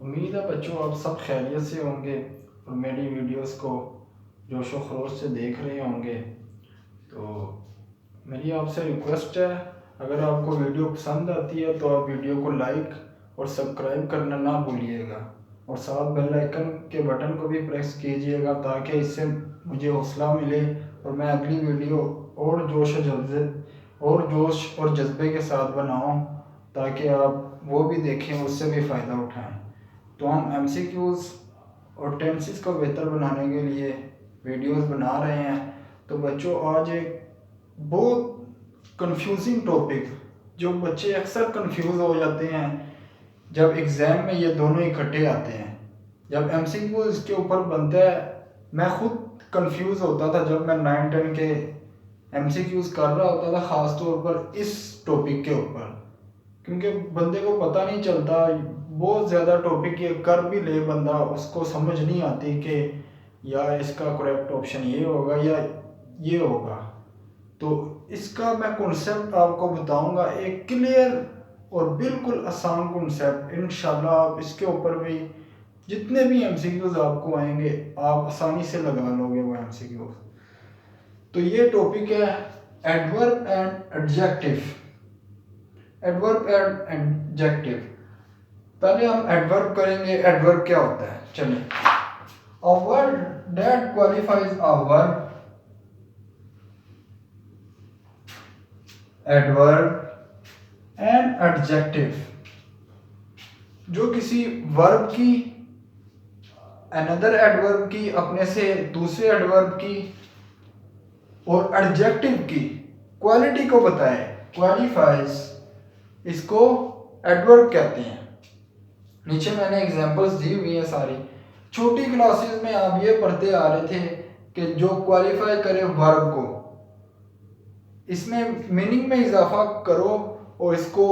उम्मीद है बच्चों आप सब खैरियत से होंगे और मेरी वीडियोस को जोशो खरोश से देख रहे होंगे। तो मेरी आपसे रिक्वेस्ट है, अगर आपको वीडियो पसंद आती है तो आप वीडियो को लाइक और सब्सक्राइब करना ना भूलिएगा और साथ बेल आइकन के बटन को भी प्रेस कीजिएगा ताकि इससे मुझे हौसला मिले और मैं अगली वीडियो और जोश और जज्बे के साथ बनाऊं ताकि आप वो भी देखें, उससे भी फ़ायदा उठाएं। तो हम एमसीक्यूज़ और टेंसेस को बेहतर बनाने के लिए वीडियोस बना रहे हैं। तो बच्चों आज एक बहुत कंफ्यूजिंग टॉपिक, जो बच्चे अक्सर कंफ्यूज हो जाते हैं जब एग्ज़ाम में ये दोनों इकट्ठे आते हैं। जब एमसीक्यू इसके ऊपर बनता है, मैं खुद कंफ्यूज होता था जब मैं 9-10 के एमसीक्यूज़ कर रहा होता था, ख़ास तौर पर इस टॉपिक के ऊपर, क्योंकि बंदे को पता नहीं चलता। बहुत ज़्यादा टॉपिक ये कर भी ले बंदा, उसको समझ नहीं आती कि या इसका करेक्ट ऑप्शन ये होगा या ये होगा। तो इसका मैं कॉन्सेप्ट आपको बताऊंगा, एक क्लियर और बिल्कुल आसान कॉन्सेप्ट। इंशाल्लाह आप इसके ऊपर भी जितने भी एमसीक्यूज आपको आएंगे आप आसानी से लगा लोगे वो एमसीक्यूज। तो ये टॉपिक है adverb and adjective. Adverb and adjective. पहले हम एडवर्ब करेंगे। एडवर्ब क्या होता है, चलिए। A word that qualifies a verb, adverb and adjective, जो किसी वर्ब की, अनदर एडवर्ब की, अपने से दूसरे एडवर्ब की और एडजेक्टिव की क्वालिटी को बताए, क्वालिफाइज, इसको एडवर्ब कहते हैं। नीचे मैंने एग्जांपल्स दी हुई है सारी। छोटी क्लासेस में आप ये पढ़ते आ रहे थे कि जो क्वालिफाई करे वर्ब को, इसमें मीनिंग में इजाफा करो और इसको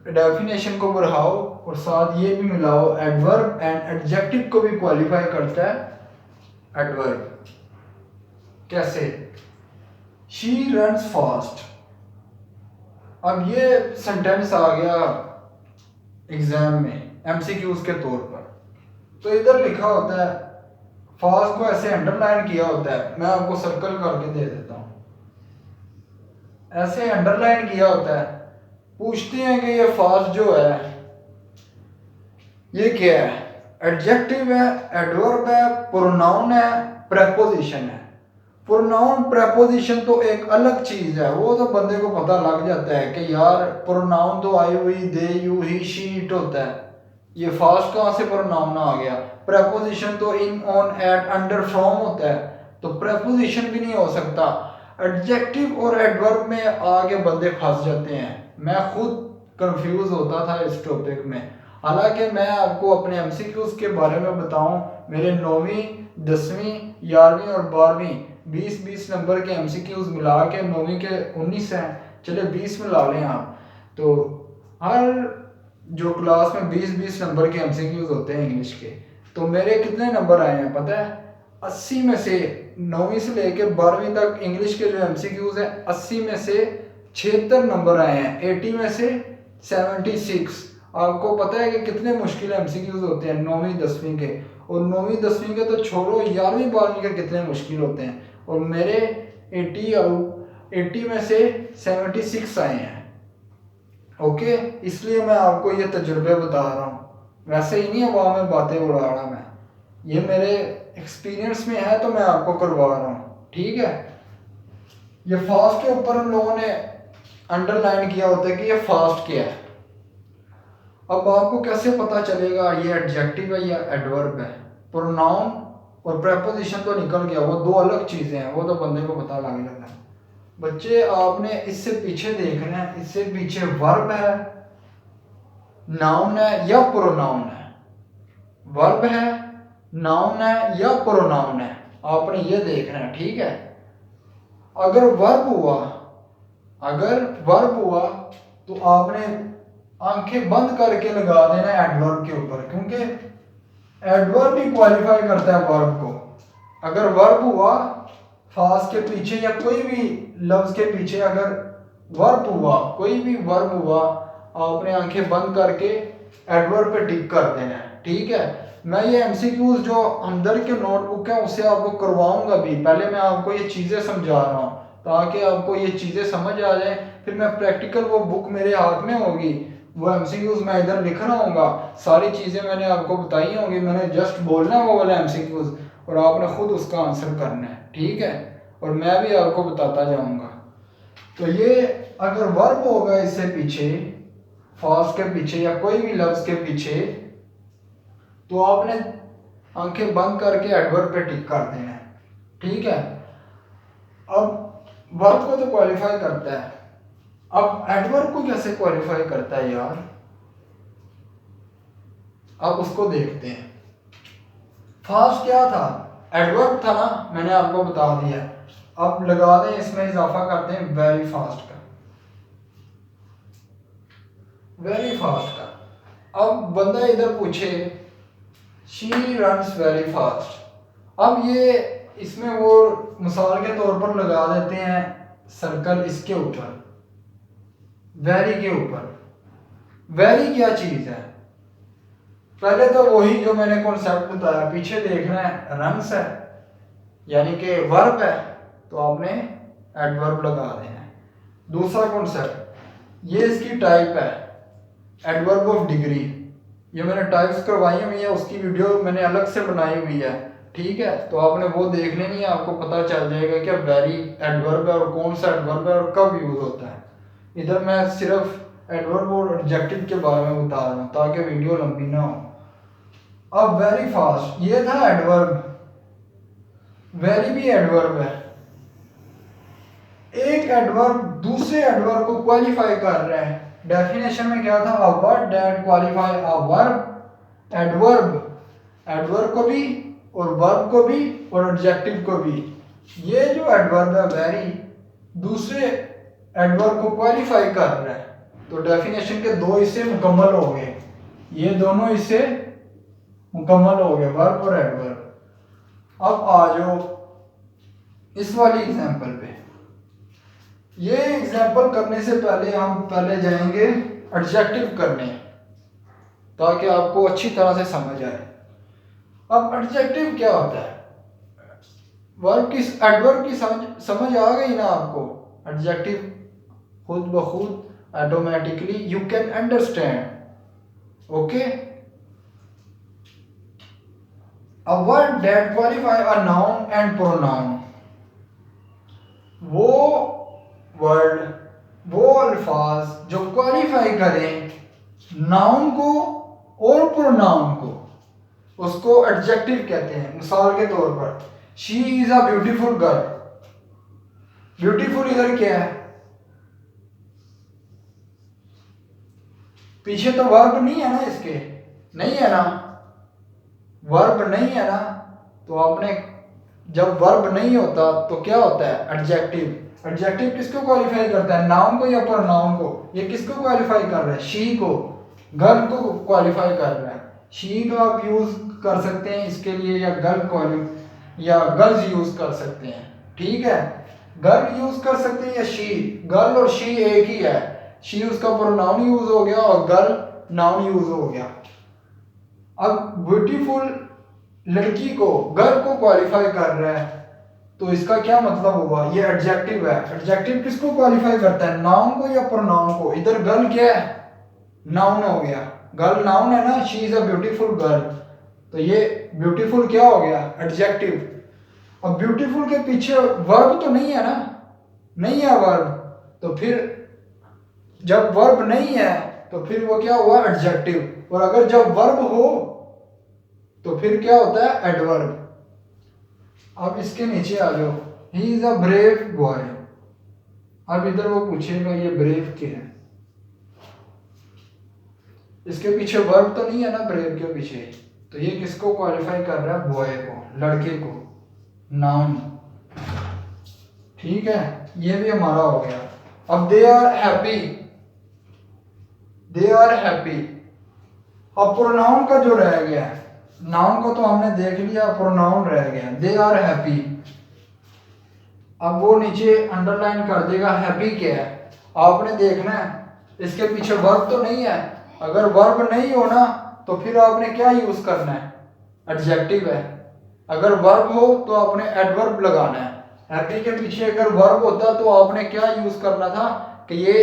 डेफिनेशन को बढ़ाओ और साथ ये भी मिलाओ, एडवर्ब एंड एडजेक्टिव को भी क्वालिफाई करता है एडवर्ब। कैसे? She runs fast. अब ये सेंटेंस आ गया एग्जाम में एमसीक्यूज के तौर पर। तो इधर लिखा होता है, फास्ट को ऐसे अंडरलाइन किया होता है, मैं आपको सर्कल करके दे देता हूं, ऐसे अंडरलाइन किया होता है। पूछते हैं कि ये फास्ट जो है ये क्या है? एडजेक्टिव है, एडवर्ब है, प्रोनाउन है, प्रेपोजिशन है। प्रोनाउन प्रेपोजिशन तो एक अलग चीज है, वो तो बंदे को पता लग जाता है कि यार प्रोनाउन तो आई हुई, दे, यू, ही, शी, इट होता है। ये फास्ट कहां से प्रोनाउन आ गया? प्रेपोजिशन तो इन, ऑन, एट, अंडर, फ्रॉम होता है, तो प्रेपोजिशन भी नहीं हो सकता। एडजेक्टिव और एडवर्ब में आगे बंदे फंस जाते हैं। मैं खुद कंफ्यूज होता था इस टॉपिक में। हालांकि मैं आपको अपने एमसीक्यूज के बारे में बताऊं, मेरे 9वीं, 10वीं, 11वीं और 12वीं 20-20 नंबर के एमसीक्यूज मिला के 9वीं के 19 हैं, चले 20 में ला लें आप। तो हर जो क्लास में 20-20 नंबर के एमसीक्यूज होते हैं इंग्लिश के, तो मेरे कितने नंबर आए हैं पता है? 80 में से 9वीं से लेकर 12वीं तक इंग्लिश के जो एमसीक्यूज हैं, 80 में से 76 नंबर आए हैं, 80 में से 76। आपको पता है कि कितने मुश्किल एमसीक्यूज होते हैं 9वीं 10वीं के, और 9वीं 10वीं के तो छोड़ो, 11वीं 12वीं के कितने मुश्किल होते हैं। और मेरे 80 में से 76 आए हैं। ओके, इसलिए मैं आपको ये तजुर्बे बता रहा हूँ, वैसे ही नहीं हवा में बातें उड़ा रहा मैं, ये मेरे एक्सपीरियंस में है तो मैं आपको करवा रहा हूँ, ठीक है। ये फास्ट के ऊपर हम लोगों ने अंडरलाइन किया होता है कि ये फास्ट क्या है। अब आपको कैसे पता चलेगा ये एडजेक्टिव है या एडवर्ब है? प्रोनाउन और प्रेपोजिशन तो निकल गया, वो दो अलग चीजें हैं, वो तो बंदे को पता लग जाता है। बच्चे आपने इससे पीछे देखना है, इससे पीछे वर्ब है, नाउन है या प्रोनाउन है। वर्ब है, नाउन है या प्रोनाउन है, आपने ये देखना है, ठीक है। अगर वर्ब हुआ तो आपने आंखें बंद करके लगा देना एडवर्ब के ऊपर, क्योंकि एडवर्ब ही क्वालिफाई करता है वर्ब को। अगर वर्ब हुआ, फास्ट के पीछे या कोई भी लफ्ज के पीछे अगर वर्ब हुआ, कोई भी वर्ब हुआ, आपने आंखें बंद करके एडवर्ब पे टिक कर देना है। ठीक है, मैं ये एमसीक्यूज जो हमदर्द के नोटबुक है उससे आपको करवाऊंगा भी। पहले मैं आपको ये चीज़ें समझा रहा हूँ ताकि आपको ये चीज़ें समझ आ जाए, फिर मैं प्रैक्टिकल वो बुक मेरे हाथ में होगी, वो एमसीक्यूज मैं इधर लिख रहा हूँगा, सारी चीज़ें मैंने आपको बताई होंगी, मैंने जस्ट बोलना है वो वाला एमसीक्यूज और आपने खुद उसका आंसर करना है। ठीक है, और मैं भी आपको बताता जाऊँगा। तो ये अगर वर्ब होगा इससे पीछे, फास्ट के पीछे या कोई भी लफ्ज के पीछे, तो आपने आंखें बंद करके एडवर्ब पे टिक कर देना है। ठीक है, अब वर्ब को तो क्वालिफाई करता है, अब एडवर्ब को कैसे क्वालिफाई करता है यार, अब उसको देखते हैं। फास्ट क्या था, एडवर्ब था ना, मैंने आपको बता दिया। अब लगा दें, इसमें इजाफा करते हैं वेरी फास्ट का, वेरी फास्ट का। अब बंदा इधर पूछे शी रन्स वेरी फास्ट, अब ये इसमें वो मिसाल के तौर पर लगा देते हैं सर्कल इसके ऊपर, वेरी के ऊपर। वेरी क्या चीज है, पहले तो वही जो मैंने कॉन्सेप्ट बताया, पीछे देखना है रन्स है यानी कि वर्ब है, तो आपने एडवर्ब लगा देना है। दूसरा कॉन्सेप्ट, ये इसकी टाइप है एडवर्ब ऑफ डिग्री, ये मैंने टाइप्स करवाई हुई है, उसकी वीडियो मैंने अलग से बनाई हुई है। ठीक है, तो आपने वो देख लेनी है, आपको पता चल जाएगा कि वेरी एडवर्ब है और कौन सा एडवर्ब है और कब यूज होता है। इधर मैं सिर्फ एडवर्ब और एडजेक्टिव के बारे में बता रहा हूँ ताकि वीडियो लंबी ना हो। अब वेरी फास्ट ये था एडवर्ब, वेरी भी एडवर्ब है। एक एडवर्ब दूसरे एडवर्ब को क्वालिफाई कर रहा है। डेफिनेशन में क्या था, a word that qualify a verb, adverb, adverb को भी और वर्ब को भी और एडजेक्टिव को भी। ये जो एडवर्ब है वेरी दूसरे एडवर्ब को क्वालिफाई कर रहा है, तो डेफिनेशन के दो हिस्से मुकम्मल हो गए, ये दोनों हिस्से मुकम्मल हो गए, वर्ब और एडवर्ब। अब आ जाओ इस वाली एग्जांपल पे। ये एग्जांपल करने से पहले हम पहले जाएंगे एडजेक्टिव करने ताकि आपको अच्छी तरह से समझ आए। अब एडजेक्टिव क्या होता है, वर्ब की एडवर्ब की समझ आ गई ना आपको। एडजेक्टिव खुद ब खुद automatically you can understand. Okay, a word that qualify a noun and pronoun, वो वर्ड, वो अल्फाज जो क्वालिफाई करें नाउन को और प्रोनाउन को, उसको एडजेक्टिव कहते हैं। मिसाल के तौर पर she is a beautiful girl, beautiful इधर क्या है, पीछे तो वर्ब नहीं है ना, इसके नहीं है ना, वर्ब नहीं है ना, तो आपने जब वर्ब नहीं होता तो क्या होता है एडजेक्टिव। एडजेक्टिव किसको क्वालिफाई करता है, नाउन को या प्रोनाउन को। ये किसको क्वालिफाई कर रहा है, शी को, गर्ल को क्वालिफाई कर रहा है। शी का आप यूज कर सकते हैं इसके लिए, या गर्ल या गर्ल्स यूज कर सकते हैं। ठीक है, गर्ल यूज कर सकते हैं या शी, गर्ल और शी एक ही है। शी उसका प्रोनाउन यूज हो गया और गर्ल नाउन यूज हो गया। अब ब्यूटीफुल लड़की को, गर्ल को क्वालिफाई कर रहा है, तो इसका क्या मतलब हुआ, ये एडजेक्टिव है। एडजेक्टिव किसको क्वालिफाई करता है, नाउन को या प्रोनाउन को। इधर गर्ल क्या है, नाउन हो गया, गर्ल नाउन है ना, she is a beautiful girl, तो ये ब्यूटीफुल क्या हो गया एडजेक्टिव। अब ब्यूटीफुल के पीछे वर्ब तो नहीं है ना, नहीं है वर्ब, तो फिर जब वर्ब नहीं है तो फिर वो क्या हुआ एडजेक्टिव। और अगर जब वर्ब हो तो फिर क्या होता है एडवर्ब। अब इसके नीचे आ जाओ, he is a brave boy. अब इधर वो पूछेगा ये ब्रेव क्या है, इसके पीछे वर्ब तो नहीं है ना ब्रेव के पीछे, तो ये किसको क्वालिफाई कर रहा है, बॉय को, लड़के को, नाउन। ठीक है, ये भी हमारा हो गया। अब they are happy, they are happy. अब प्रोनाउन का जो रह गया है, नाउन को तो हमने देख लिया, प्रोनाउन रह गया दे आर हैप्पी। अब वो नीचे अंडरलाइन कर देगा हैप्पी क्या है, आपने देखना है इसके पीछे वर्ब तो नहीं है, अगर वर्ब नहीं हो ना तो फिर आपने क्या यूज करना है, एडजेक्टिव है। अगर वर्ब हो तो आपने एडवर्ब लगाना है। हैप्पी के पीछे अगर वर्ब होता तो आपने क्या यूज करना था कि ये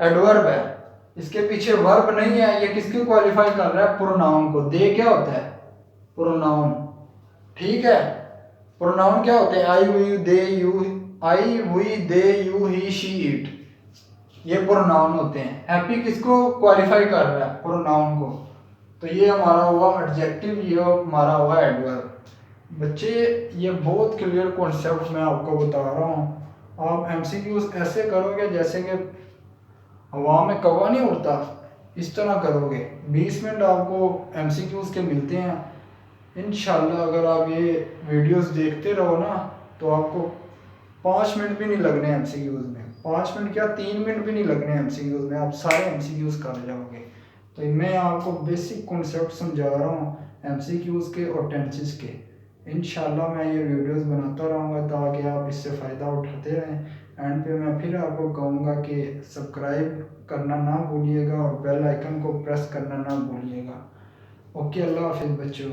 एडवर्ब है। इसके पीछे वर्ब नहीं है, ये किसको क्वालिफाई कर रहा है, प्रोनाउन को। दे क्या होता है, प्रोनाउन। ठीक है, प्रोनाउन क्या होते हैं, I we they you, I we they you he she it, ये प्रोनाउन होते हैं। हैप्पी किसको क्वालिफाई कर रहा है, प्रोनाउन को। तो ये हमारा हुआ एडजेक्टिव, ये हमारा हुआ एडवर्ब। बच्चे ये बहुत क्लियर कॉन्सेप्ट मैं आपको बता रहा हूँ। आप एमसीक्यूज ऐसे करोगे जैसे कि हवा में कौवा नहीं उड़ता, इस तरह करोगे। 20 मिनट आपको एमसीक्यूज के मिलते हैं इंशाल्लाह। अगर आप ये वीडियोस देखते रहो ना तो आपको 5 मिनट भी नहीं लगने एमसीक्यूज में। 5 मिनट क्या, 3 मिनट भी नहीं लगने एमसीक्यूज में, आप सारे एमसीक्यूज कर जाओगे। तो मैं आपको बेसिक कॉन्सेप्ट समझा रहा हूँ एमसीक्यूज के और टेंसेस के। इंशाल्लाह मैं ये वीडियोस बनाता रहूँगा ताकि आप इससे फ़ायदा उठाते रहें। एंड पे मैं फिर आपको कहूँगा कि सब्सक्राइब करना ना भूलिएगा और बेल आइकन को प्रेस करना ना भूलिएगा। ओके, अल्लाह हाफिज़ बच्चों।